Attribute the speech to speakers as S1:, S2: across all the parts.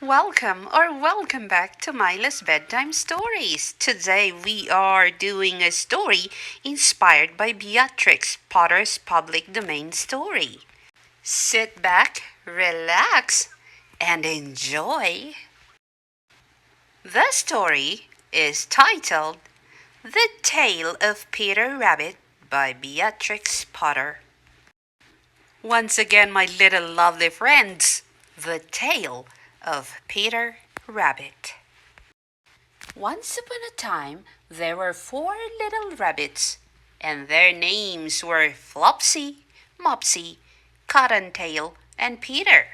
S1: Welcome back to MAYLA'S Bedtime Stories. Today we are doing a story inspired by Beatrix Potter's public domain story. Sit back, relax, and enjoy. The story is titled The Tale of Peter Rabbit by Beatrix Potter. Once again, my little lovely friends, the tale of Peter Rabbit. Once upon a time, there were four little rabbits, and their names were Flopsy, Mopsy, Cottontail, and Peter.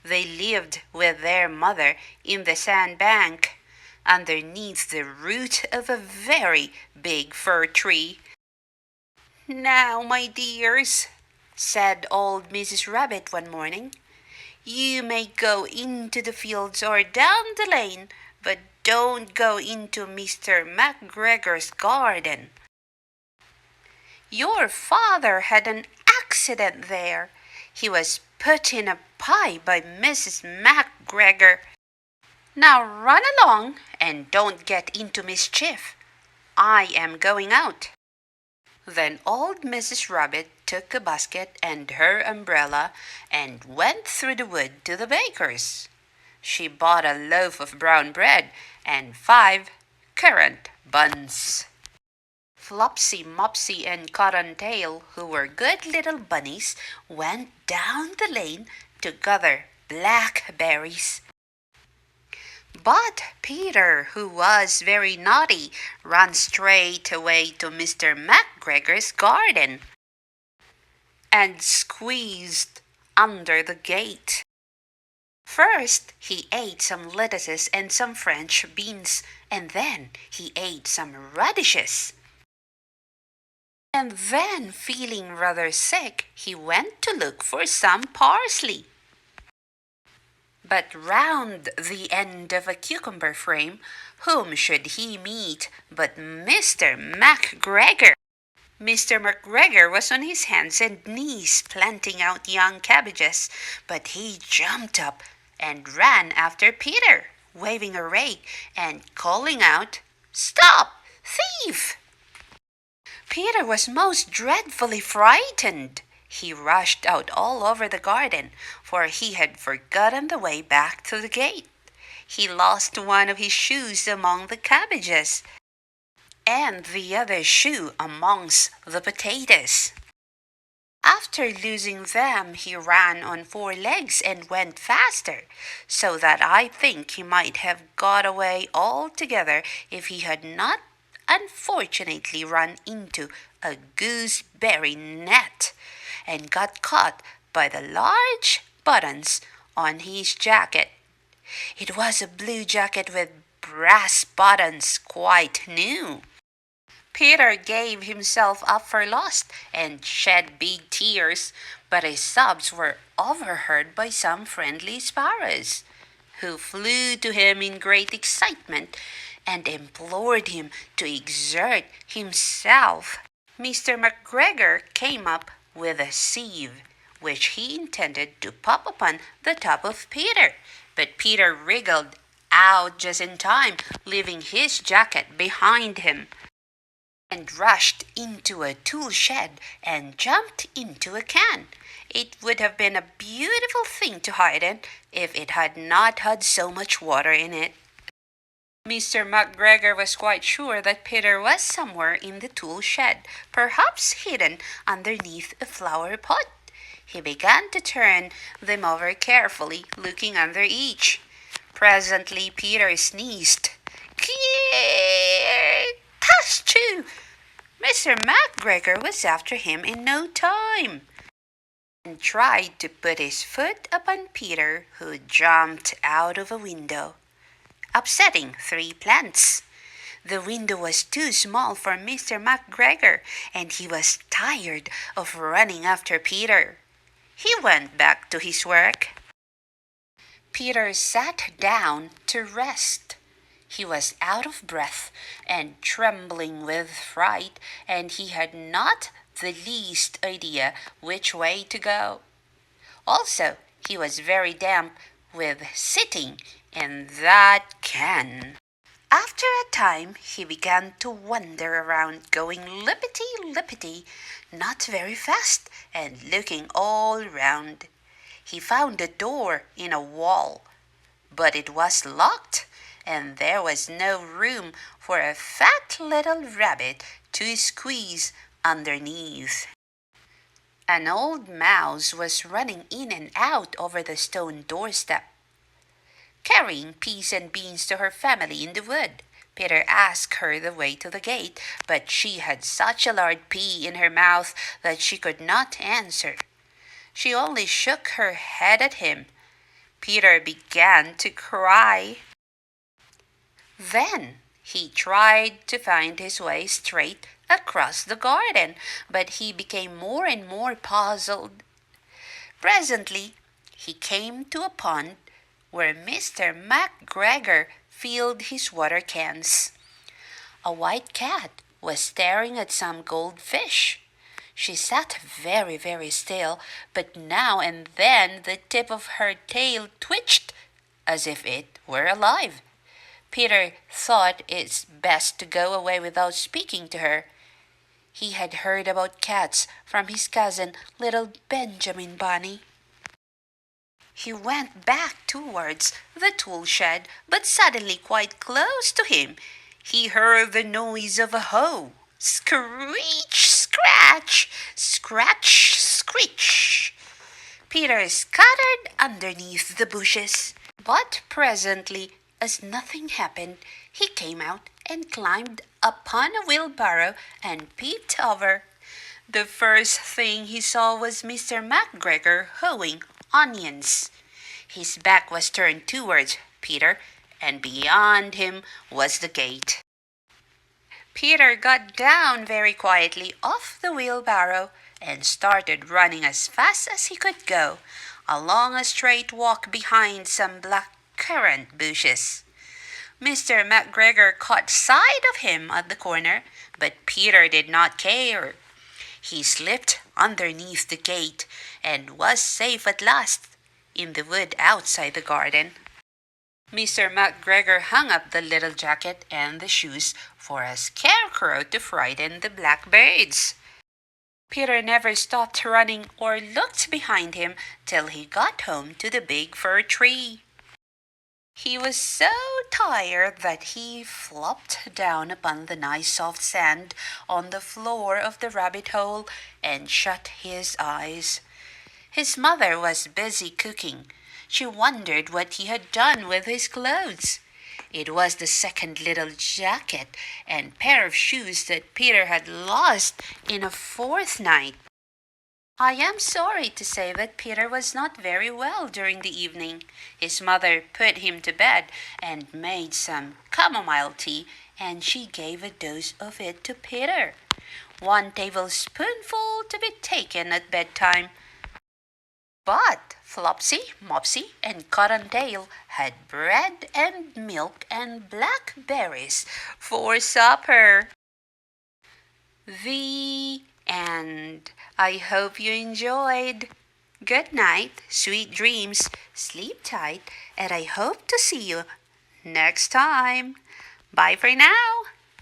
S1: They lived with their mother in the sandbank, underneath the root of a very big fir tree. "Now, my dears," said old Mrs. Rabbit one morning, "you may go into the fields or down the lane, but don't go into Mr. McGregor's garden. Your father had an accident there. He was put in a pie by Mrs. McGregor. Now run along and don't get into mischief. I am going out." Then old Mrs. Rabbit took a basket and her umbrella and went through the wood to the baker's. She bought a loaf of brown bread and 5 currant buns. Flopsy, Mopsy, and Cottontail, who were good little bunnies, went down the lane to gather blackberries. But Peter, who was very naughty, ran straight away to Mr. McGregor's garden and squeezed under the gate. First, he ate some lettuces and some French beans, and then he ate some radishes. And then, feeling rather sick, he went to look for some parsley. But round the end of a cucumber frame, whom should he meet but Mr. McGregor? Mr. McGregor was on his hands and knees planting out young cabbages, but he jumped up and ran after Peter, waving a rake and calling out, "Stop, thief!" Peter was most dreadfully frightened. He rushed out all over the garden, for he had forgotten the way back to the gate. He lost one of his shoes among the cabbages, and the other shoe amongst the potatoes. After losing them, he ran on 4 legs and went faster, so that I think he might have got away altogether if he had not unfortunately run into a gooseberry net and got caught by the large buttons on his jacket. It was a blue jacket with brass buttons, quite new. Peter gave himself up for lost and shed big tears, but his sobs were overheard by some friendly sparrows, who flew to him in great excitement and implored him to exert himself. Mr. McGregor came up with a sieve, which he intended to pop upon the top of Peter, but Peter wriggled out just in time, leaving his jacket behind him, and rushed into a tool shed and jumped into a can. It would have been a beautiful thing to hide in if it had not had so much water in it. Mr. McGregor was quite sure that Peter was somewhere in the tool shed, perhaps hidden underneath a flower pot. He began to turn them over carefully, looking under each. Presently Peter sneezed. "Tachoo!" Mr. McGregor was after him in no time, and tried to put his foot upon Peter, who jumped out of a window, upsetting 3 plants. The window was too small for Mr. McGregor, and he was tired of running after Peter. He went back to his work. Peter sat down to rest. He was out of breath and trembling with fright, and he had not the least idea which way to go. Also, he was very damp with sitting in that can. After a time, he began to wander around, going lippity-lippity, not very fast, and looking all round. He found a door in a wall, but it was locked, and there was no room for a fat little rabbit to squeeze underneath. An old mouse was running in and out over the stone doorstep, carrying peas and beans to her family in the wood. Peter asked her the way to the gate, but she had such a large pea in her mouth that she could not answer. She only shook her head at him. Peter began to cry. Then he tried to find his way straight across the garden, but he became more and more puzzled. Presently he came to a pond where Mr. McGregor filled his water cans. A white cat was staring at some goldfish. She sat very, very still, but now and then the tip of her tail twitched as if it were alive. Peter thought it's best to go away without speaking to her. He had heard about cats from his cousin, little Benjamin Bunny. He went back towards the tool shed, but suddenly quite close to him, he heard the noise of a hoe. Screech, scratch, scratch, screech. Peter scuttered underneath the bushes, but presently, as nothing happened, he came out and climbed upon a wheelbarrow and peeped over. The first thing he saw was Mr. McGregor hoeing onions. His back was turned towards Peter, and beyond him was the gate. Peter got down very quietly off the wheelbarrow and started running as fast as he could go, along a straight walk behind some black currant bushes. Mr. McGregor caught sight of him at the corner, but Peter did not care. He slipped underneath the gate and was safe at last in the wood outside the garden. Mr. McGregor hung up the little jacket and the shoes for a scarecrow to frighten the blackbirds. Peter never stopped running or looked behind him till he got home to the big fir tree. He was so tired that he flopped down upon the nice soft sand on the floor of the rabbit hole and shut his eyes. His mother was busy cooking. She wondered what he had done with his clothes. It was the second little jacket and pair of shoes that Peter had lost in a fortnight. I am sorry to say that Peter was not very well during the evening. His mother put him to bed and made some chamomile tea, and she gave a dose of it to Peter. 1 tablespoonful to be taken at bedtime. But Flopsy, Mopsy, and Cottontail had bread and milk and blackberries for supper. The end. I hope you enjoyed. Good night, sweet dreams, sleep tight, and I hope to see you next time. Bye for now.